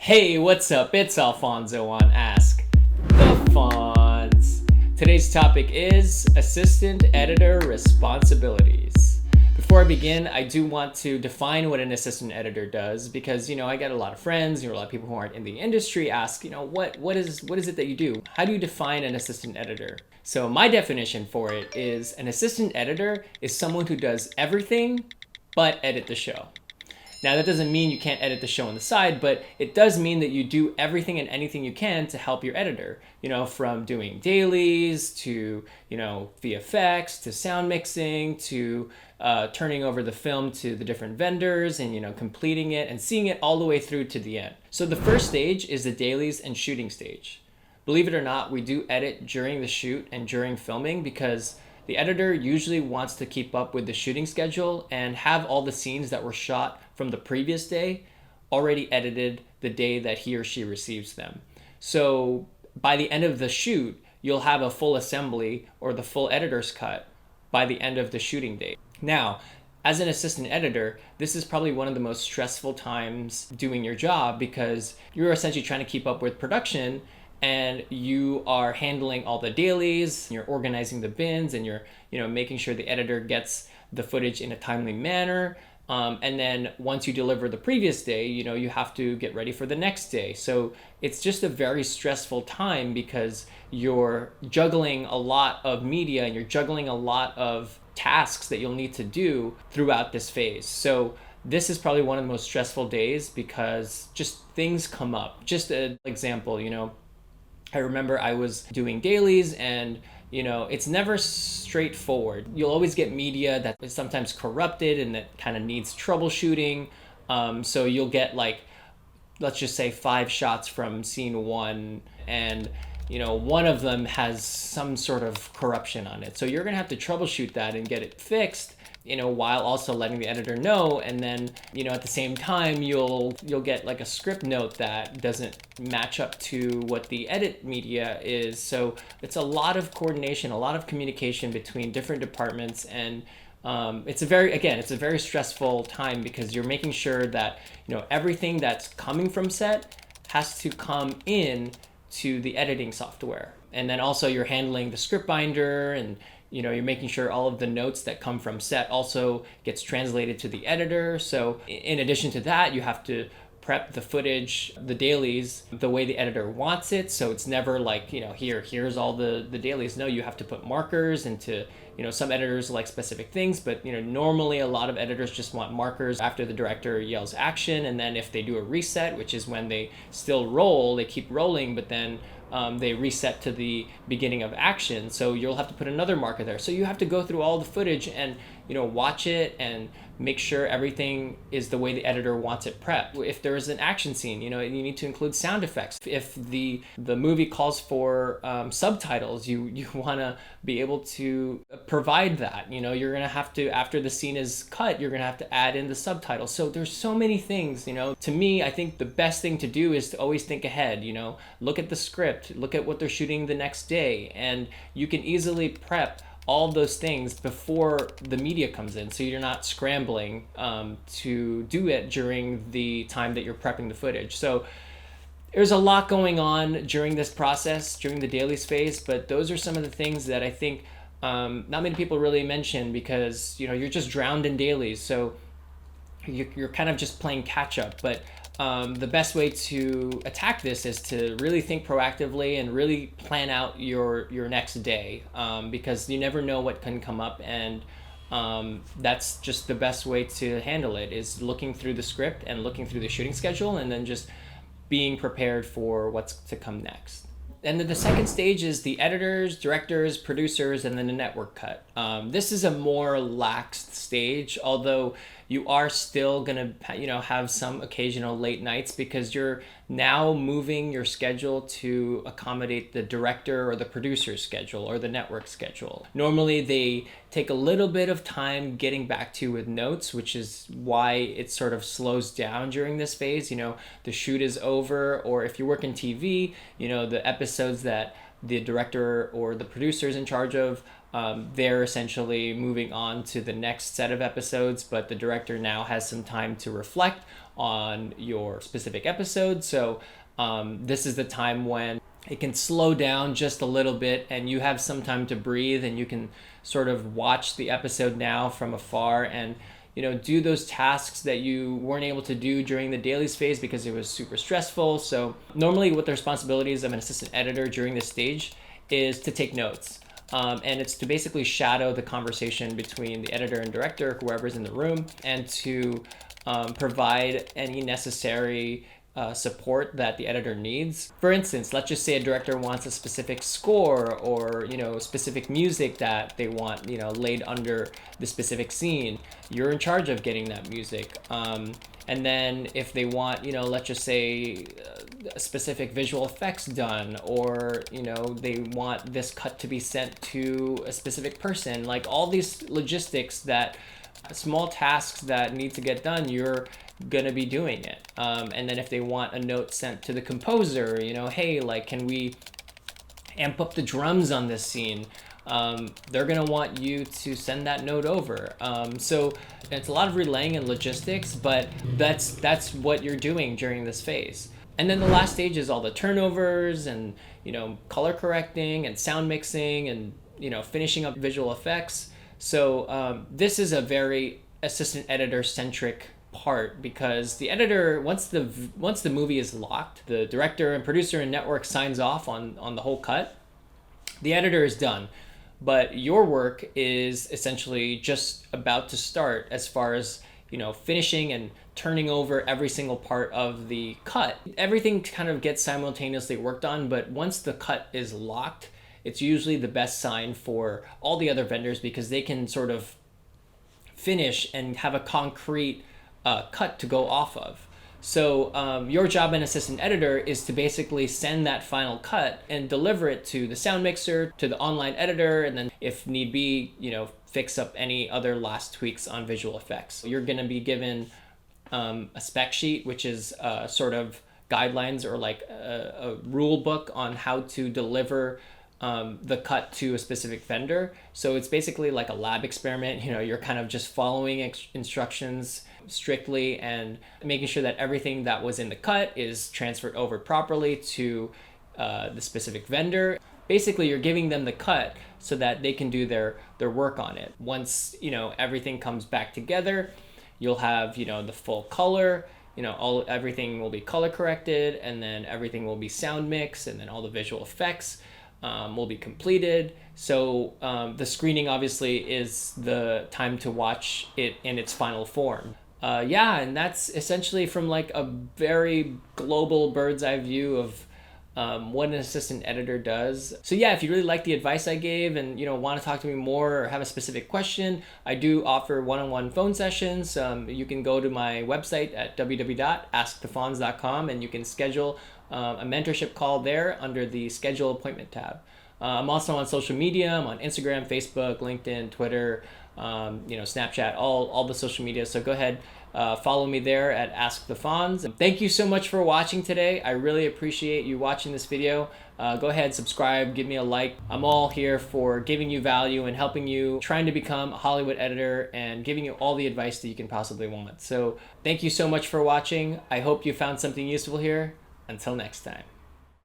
Hey, what's up? It's Alfonso on Ask the Fonz. Today's topic is assistant editor responsibilities. Before I begin, I do want to define what an assistant editor does because, I get a lot of friends, a lot of people who aren't in the industry ask, what is it that you do? How do you define an assistant editor? So my definition for it is an assistant editor is someone who does everything but edit the show. Now, that doesn't mean you can't edit the show on the side, but it does mean that you do everything and anything you can to help your editor, from doing dailies to, VFX to sound mixing to turning over the film to the different vendors and, completing it and seeing it all the way through to the end. So the first stage is the dailies and shooting stage. Believe it or not, we do edit during the shoot and during filming because the editor usually wants to keep up with the shooting schedule and have all the scenes that were shot from the previous day already edited the day that he or she receives them. So by the end of the shoot, you'll have a full assembly or the full editor's cut by the end of the shooting date. Now, as an assistant editor, this is probably one of the most stressful times doing your job because you're essentially trying to keep up with production and you are handling all the dailies, you're organizing the bins, and you're making sure the editor gets the footage in a timely manner. And then once you deliver the previous day, you have to get ready for the next day. So it's just a very stressful time because you're juggling a lot of media and you're juggling a lot of tasks that you'll need to do throughout this phase. So this is probably one of the most stressful days because just things come up. Just an example, I remember I was doing dailies and it's never straightforward. You'll always get media that is sometimes corrupted and that kind of needs troubleshooting. So you'll get let's just say 5 shots from scene 1 and one of them has some sort of corruption on it. So you're gonna have to troubleshoot that and get it fixed, while also letting the editor know. And then, at the same time, you'll get a script note that doesn't match up to what the edit media is. So it's a lot of coordination, a lot of communication between different departments. And it's a very stressful time because you're making sure that, everything that's coming from set has to come in to the editing software. And then also you're handling the script binder and you're making sure all of the notes that come from set also gets translated to the editor. So in addition to that, you have to prep the footage, the dailies, the way the editor wants it. So it's never here's all the dailies. No, you have to put markers into, some editors like specific things, but, normally a lot of editors just want markers after the director yells action. And then if they do a reset, which is when they still roll, they keep rolling, but then they reset to the beginning of action. So you'll have to put another marker there. So you have to go through all the footage and, watch it and make sure everything is the way the editor wants it prepped. If there is an action scene, you need to include sound effects. If the movie calls for subtitles, you want to be able to provide that. You're going to have to, after the scene is cut, you're going to have to add in the subtitles. So there's so many things, To me, I think the best thing to do is to always think ahead, look at the script, look at what they're shooting the next day, and you can easily prep all those things before the media comes in, so you're not scrambling to do it during the time that you're prepping the footage. So there's a lot going on during this process, during the dailies phase, but those are some of the things that I think not many people really mention because you're just drowned in dailies, so you're kind of just playing catch up. But the best way to attack this is to really think proactively and really plan out your next day because you never know what can come up, and that's just the best way to handle it is looking through the script and looking through the shooting schedule and then just being prepared for what's to come next. And then the second stage is the editors, directors, producers, and then the network cut. This is a more laxed stage, although you are still going to, have some occasional late nights because you're now moving your schedule to accommodate the director or the producer's schedule or the network schedule. Normally they take a little bit of time getting back to you with notes, which is why it sort of slows down during this phase. The shoot is over, or if you work in TV, the episodes that the director or the producer is in charge of. They're essentially moving on to the next set of episodes, but the director now has some time to reflect on your specific episode. So this is the time when it can slow down just a little bit and you have some time to breathe, and you can sort of watch the episode now from afar and do those tasks that you weren't able to do during the dailies phase because it was super stressful. So normally what the responsibilities of an assistant editor during this stage is to take notes. And it's to basically shadow the conversation between the editor and director, whoever's in the room, and to provide any necessary support that the editor needs. For instance, let's just say a director wants a specific score or specific music that they want laid under the specific scene. You're in charge of getting that music. And then if they want let's just say specific visual effects done, or they want this cut to be sent to a specific person, like all these logistics, that small tasks that need to get done, you're gonna be doing it. And then if they want a note sent to the composer, hey, like, can we amp up the drums on this scene? They're gonna want you to send that note over. So it's a lot of relaying and logistics, but that's what you're doing during this phase. And then the last stage is all the turnovers and color correcting and sound mixing and finishing up visual effects. So this is a very assistant editor centric part, because the editor, once the movie is locked, the director and producer and network signs off on the whole cut, the editor is done. But your work is essentially just about to start, as far as finishing and turning over every single part of the cut. Everything kind of gets simultaneously worked on, but once the cut is locked, it's usually the best sign for all the other vendors, because they can sort of finish and have a concrete cut to go off of. So your job as an assistant editor is to basically send that final cut and deliver it to the sound mixer, to the online editor, and then if need be, fix up any other last tweaks on visual effects. You're gonna be given a spec sheet, which is sort of guidelines or like a rule book on how to deliver the cut to a specific vendor. So it's basically like a lab experiment. You're kind of just following instructions strictly and making sure that everything that was in the cut is transferred over properly to the specific vendor. Basically, you're giving them the cut so that they can do their work on it. Once everything comes back together, you'll have the full color. Everything will be color corrected, and then everything will be sound mixed, and then all the visual effects will be completed. So the screening obviously is the time to watch it in its final form. And that's essentially from like a very global bird's eye view of what an assistant editor does. So yeah, if you really like the advice I gave and want to talk to me more or have a specific question, I do offer one-on-one phone sessions. You can go to my website at www.askthefonz.com and you can schedule a mentorship call there under the schedule appointment tab. I'm also on social media. I'm on Instagram, Facebook, LinkedIn, Twitter, Snapchat, all the social media. So go ahead, follow me there at Ask the Fonz. Thank you so much for watching today. I really appreciate you watching this video. Go ahead, subscribe, give me a like. I'm all here for giving you value and helping you trying to become a Hollywood editor and giving you all the advice that you can possibly want. So thank you so much for watching. I hope you found something useful here. Until next time.